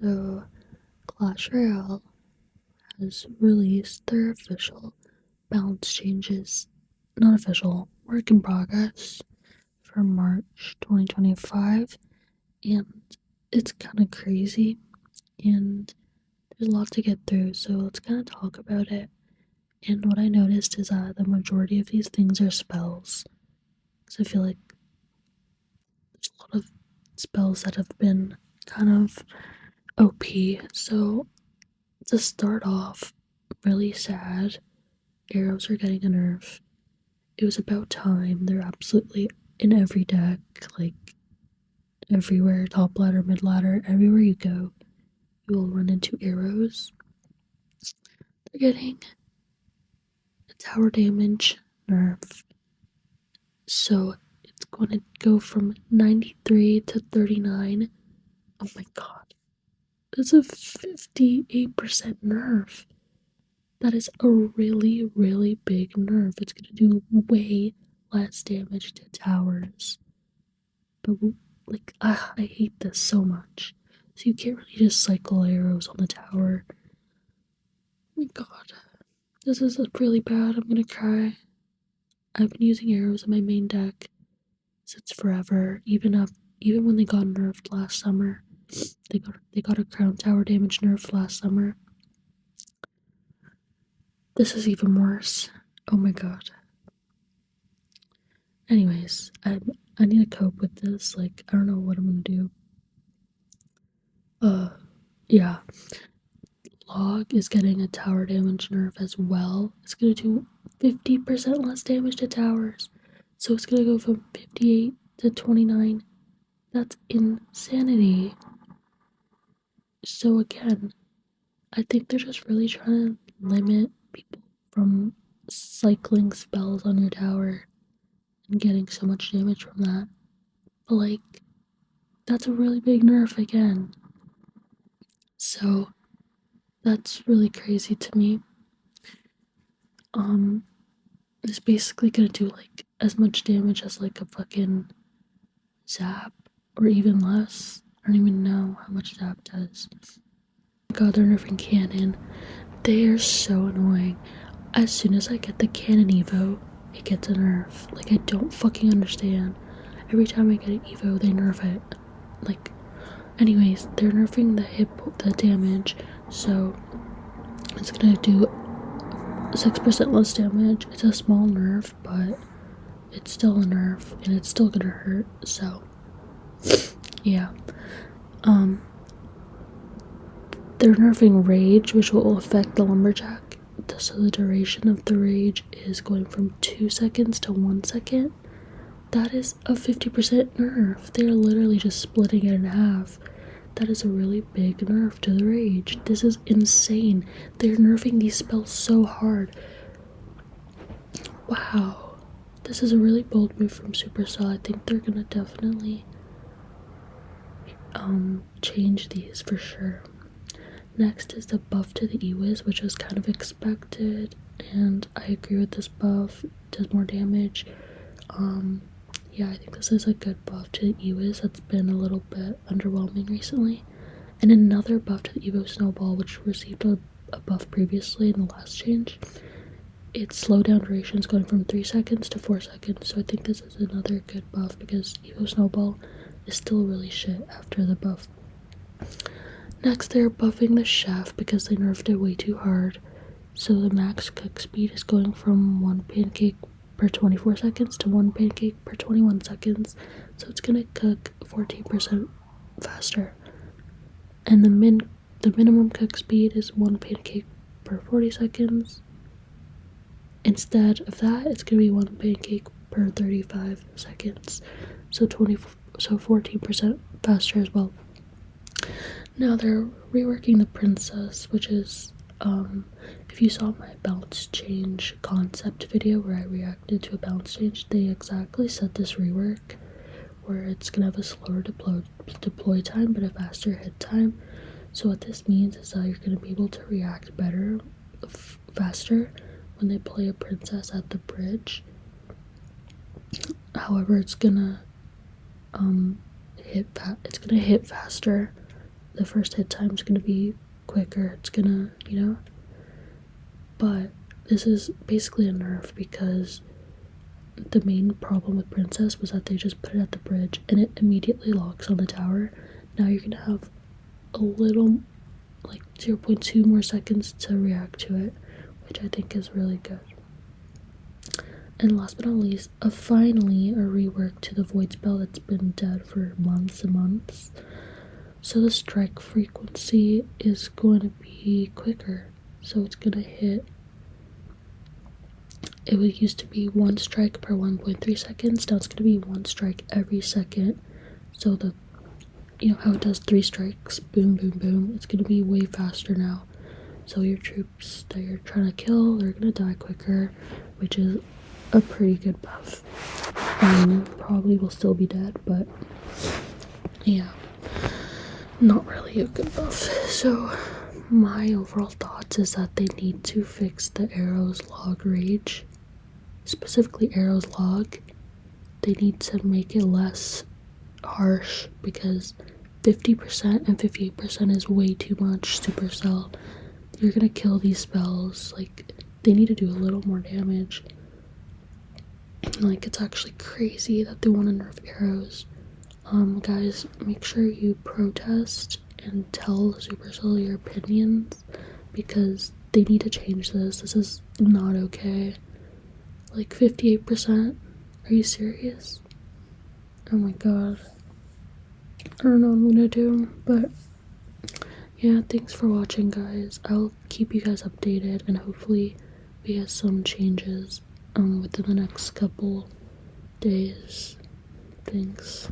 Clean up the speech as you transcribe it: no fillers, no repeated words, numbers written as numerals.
So, Clash Royale has released their official balance changes, not official, work in progress for March 2025, and it's kind of crazy, and there's a lot to get through, so let's kind of talk about it. And what I noticed is that the majority of these things are spells, because I feel like there's a lot of spells that have been kind of OP. So, to start off, really sad, arrows are getting a nerf. It was about time. They're absolutely in every deck, like everywhere, top ladder, mid ladder, everywhere you go, you will run into arrows. They're getting a tower damage nerf. So it's going to go from 93 to 39. Oh my god. That's a 58% nerf. That is a really, really big nerf. It's going to do way less damage to towers. But, like, I hate this so much. So you can't really just cycle arrows on the tower. Oh my god. This is really bad. I'm gonna cry. I've been using arrows in my main deck since forever. Even when they got nerfed last summer. They got a crown tower damage nerf last summer. This is even worse. Oh my god. Anyways, I need to cope with this. Like, I don't know what I'm gonna do. Yeah. Log is getting a tower damage nerf as well. It's gonna do 50% less damage to towers. So it's gonna go from 58 to 29. That's insanity. So again, I think they're just really trying to limit people from cycling spells on your tower and getting so much damage from that. But like, that's a really big nerf again. So that's really crazy to me. It's basically gonna do like as much damage as like a fucking zap or even less. I don't even know how much zap does. God, they're nerfing cannon. They are so annoying. As soon as I get the cannon evo, it gets a nerf. Like, I don't fucking understand. Every time I get an evo, they nerf it. Like, anyways, they're nerfing the damage, so it's gonna do 6% less damage. It's a small nerf, but it's still a nerf, and it's still gonna hurt, so yeah. They're nerfing rage, which will affect the lumberjack. So the duration of the rage is going from 2 seconds to 1 second. That is a 50% nerf. They are literally just splitting it in half. That is a really big nerf to the rage. This is insane. They're nerfing these spells so hard. Wow. This is a really bold move from Supercell. I think they're gonna definitely change these for sure. Next is the buff to the Ewiz, which was kind of expected, and I agree with this buff. It does more damage. Yeah, I think this is a good buff to the Ewiz that's been a little bit underwhelming recently. And another buff to the Evo Snowball, which received a buff previously in the last change. Its slowdown duration is going from 3 seconds to 4 seconds, so I think this is another good buff because Evo Snowball is still really shit after the buff. Next, they're buffing the chef because they nerfed it way too hard. So the max cook speed is going from 1 pancake per 24 seconds to 1 pancake per 21 seconds. So it's gonna cook 14% faster. And the minimum cook speed is 1 pancake per 40 seconds. Instead of that, it's gonna be 1 pancake per 35 seconds. So 14% faster as well. Now they're reworking the princess, which is, if you saw my bounce change concept video where I reacted to a bounce change, they exactly said this rework, where it's gonna have a slower deploy time but a faster hit time. So what this means is that you're gonna be able to react better, faster when they play a princess at the bridge. However, it's gonna hit faster the first hit time is gonna be quicker. It's gonna, but this is basically a nerf because the main problem with Princess was that they just put it at the bridge and it immediately locks on the tower. Now you're gonna have a little, like 0.2 more seconds to react to it, which I think is really good. And last but not least, finally a rework to the void spell that's been dead for months and months. So the strike frequency is going to be quicker. So it's going to hit, it would used to be 1 strike per 1.3 seconds. Now it's going to be 1 strike every second. So the, how it does 3 strikes, boom, boom, boom. It's going to be way faster now. So your troops that you're trying to kill, they're going to die quicker, which is a pretty good buff. Probably will still be dead, but yeah, not really a good buff. So my overall thoughts is that they need to fix the arrows log rage, specifically arrows log. They need to make it less harsh because 50% and 58% is way too much. Supercell, you're gonna kill these spells. Like, they need to do a little more damage. Like, it's actually crazy that they want to nerf arrows. Guys, make sure you protest and tell Supercell your opinions because they need to change this. This is not okay. Like, 58%? Are you serious? Oh my god. I don't know what I'm gonna do, but yeah, thanks for watching, guys. I'll keep you guys updated and hopefully we get some changes within the next couple days. Thanks.